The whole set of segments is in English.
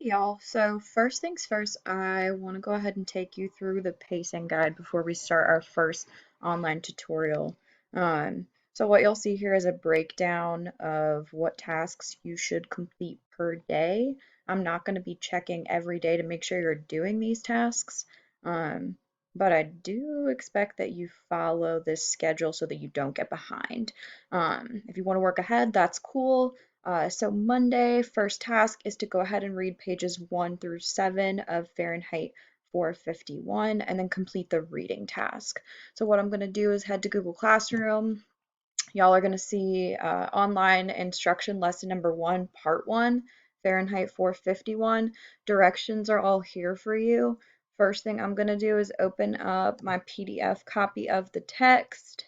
Y'all, so first things first, I want to go ahead and take you through the pacing guide before we start our first online tutorial. So what you'll see here is a breakdown of what tasks you should complete per day. I'm not going to be checking every day to make sure you're doing these tasks, um, but I do expect that you follow this schedule so that you don't get behind. If you want to work ahead, that's cool. So Monday, first task is to go ahead and read pages 1 through 7 of Fahrenheit 451 and then complete the reading task. So what I'm going to do is head to Google Classroom. Y'all are going to see online instruction lesson number 1, part 1, Fahrenheit 451. Directions are all here for you. First thing I'm going to do is open up my PDF copy of the text.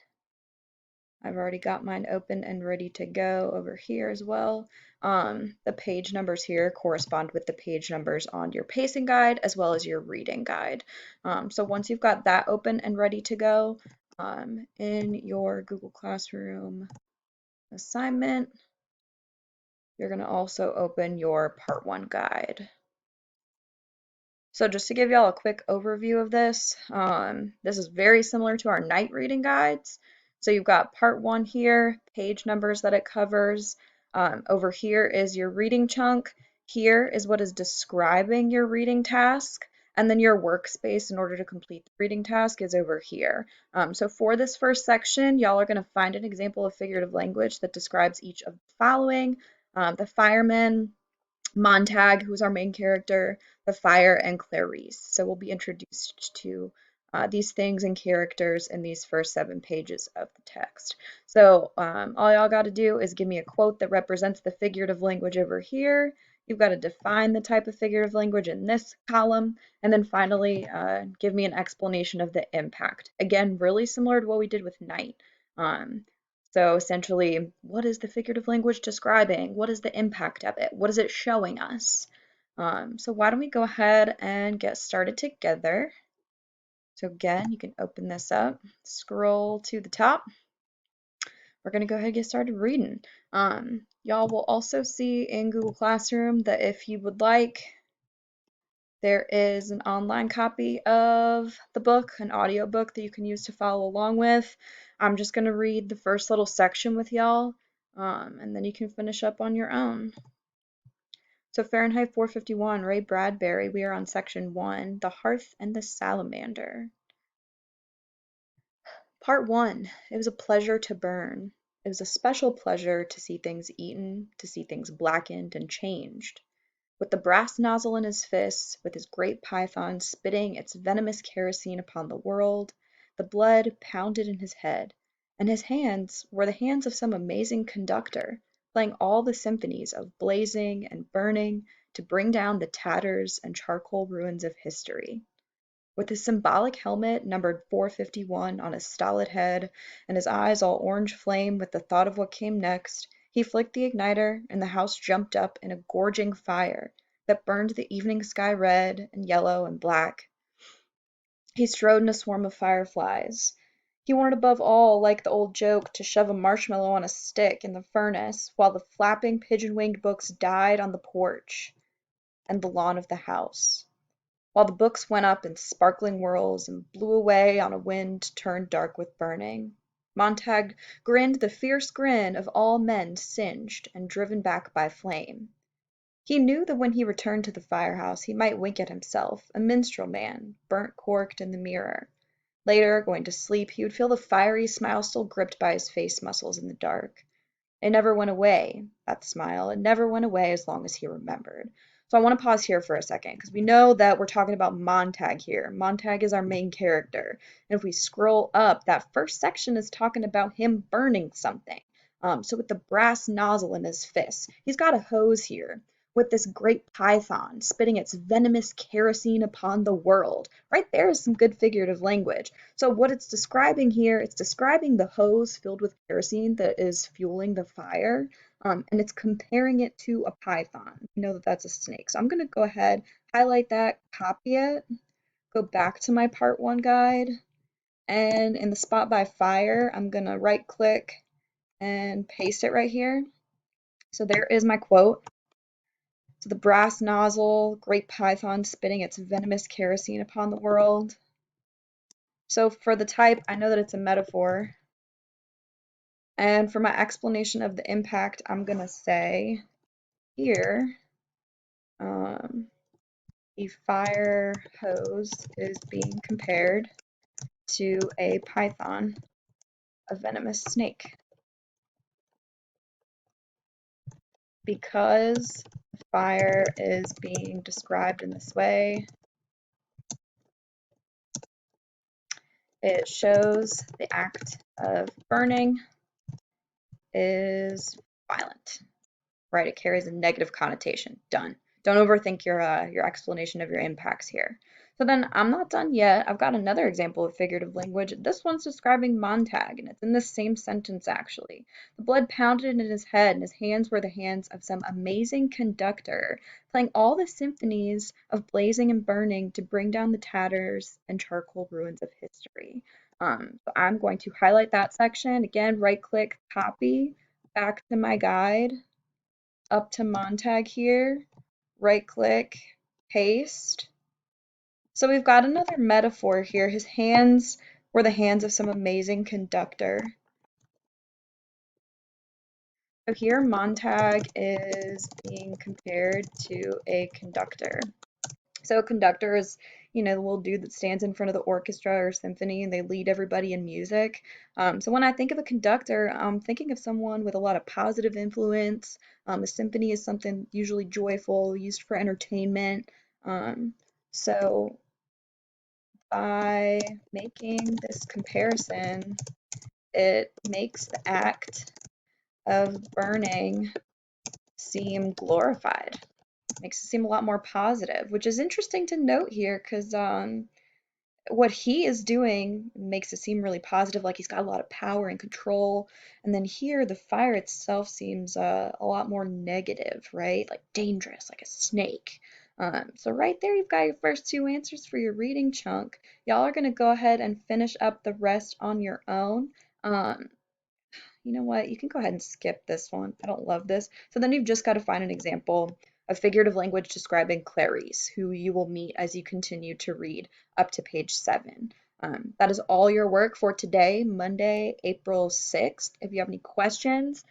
I've already got mine open and ready to go over here as well. The page numbers here correspond with the page numbers on your pacing guide as well as your reading guide. So once you've got that open and ready to go, in your Google Classroom assignment, you're going to also open your Part 1 guide. So just to give y'all a quick overview of this, this is very similar to our night reading guides. So you've got part 1 here, page numbers that it covers. Over here is your reading chunk. Here is what is describing your reading task. And then your workspace in order to complete the reading task is over here. So for this first section, y'all are going to find an example of figurative language that describes each of the following. The fireman, Montag, who's our main character, the fire, and Clarice. So we'll be introduced to these things and characters in these first 7 pages of the text. So all y'all got to do is give me a quote that represents the figurative language over here. You've got to define the type of figurative language in this column, and then finally give me an explanation of the impact. Again, really similar to what we did with night. So essentially, what is the figurative language describing? What is the impact of it? What is it showing us? So why don't we go ahead and get started together. So again, you can open this up, scroll to the top. We're going to go ahead and get started reading. Y'all will also see in Google Classroom that if you would like, there is an online copy of the book, an audio book that you can use to follow along with. I'm just going to read the first little section with y'all, and then you can finish up on your own. So Fahrenheit 451, Ray Bradbury, we are on section 1, The Hearth and the Salamander. Part 1, it was a pleasure to burn. It was a special pleasure to see things eaten, to see things blackened and changed. With the brass nozzle in his fists, with his great python spitting its venomous kerosene upon the world, the blood pounded in his head, and his hands were the hands of some amazing conductor, playing all the symphonies of blazing and burning to bring down the tatters and charcoal ruins of history. With his symbolic helmet numbered 451 on his stolid head, and his eyes all orange flame with the thought of what came next, he flicked the igniter, and the house jumped up in a gorging fire that burned the evening sky red and yellow and black. He strode in a swarm of fireflies. He wanted above all, like the old joke, to shove a marshmallow on a stick in the furnace while the flapping pigeon-winged books died on the porch and the lawn of the house, while the books went up in sparkling whirls and blew away on a wind turned dark with burning. Montag grinned the fierce grin of all men singed and driven back by flame. He knew that when he returned to the firehouse he might wink at himself, a minstrel man, burnt corked in the mirror. Later, going to sleep, he would feel the fiery smile still gripped by his face muscles in the dark. It never went away, that smile. It never went away as long as he remembered. So I want to pause here for a second because we know that we're talking about Montag here. Montag is our main character. And if we scroll up, that first section is talking about him burning something. So with the brass nozzle in his fist, he's got a hose here with this great python spitting its venomous kerosene upon the world. Right there is some good figurative language. So what it's describing here, it's describing the hose filled with kerosene that is fueling the fire, and it's comparing it to a python. You know that that's a snake. So I'm going to go ahead, highlight that, copy it, go back to my part 1 guide, and in the spot by fire, I'm going to right click and paste it right here. So there is my quote. So the brass nozzle, great python spitting its venomous kerosene upon the world. So for the type, I know that it's a metaphor. And for my explanation of the impact, I'm going to say here, um, a fire hose is being compared to a python, a venomous snake. Because fire is being described in this way, it shows the act of burning is violent, right? It carries a negative connotation. Done. Don't overthink your explanation of your impacts here. So then I'm not done yet. I've got another example of figurative language. This one's describing Montag, and it's in the same sentence actually. The blood pounded in his head, and his hands were the hands of some amazing conductor, playing all the symphonies of blazing and burning to bring down the tatters and charcoal ruins of history. So I'm going to highlight that section. Again, right click, copy, back to my guide, up to Montag here, right click, paste. So we've got another metaphor here. His hands were the hands of some amazing conductor. So here Montag is being compared to a conductor. So a conductor is, the little dude that stands in front of the orchestra or symphony and they lead everybody in music. So when I think of a conductor, I'm thinking of someone with a lot of positive influence. A symphony is something usually joyful, used for entertainment. Um, so by making this comparison, it makes the act of burning seem glorified. Makes it seem a lot more positive, which is interesting to note here because what he is doing makes it seem really positive, like he's got a lot of power and control. And then here, the fire itself seems a lot more negative, right? Like dangerous, like a snake. So right there, you've got your first two answers for your reading chunk. Y'all are going to go ahead and finish up the rest on your own. Um, you know what? You can go ahead and skip this one. I don't love this. So then you've just got to find an example of figurative language describing Clarice, who you will meet as you continue to read up to page 7. That is all your work for today, Monday, April 6th. If you have any questions,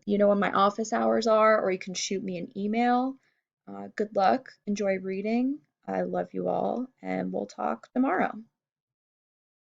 you know when my office hours are, or you can shoot me an email. Good luck. Enjoy reading. I love you all, and we'll talk tomorrow.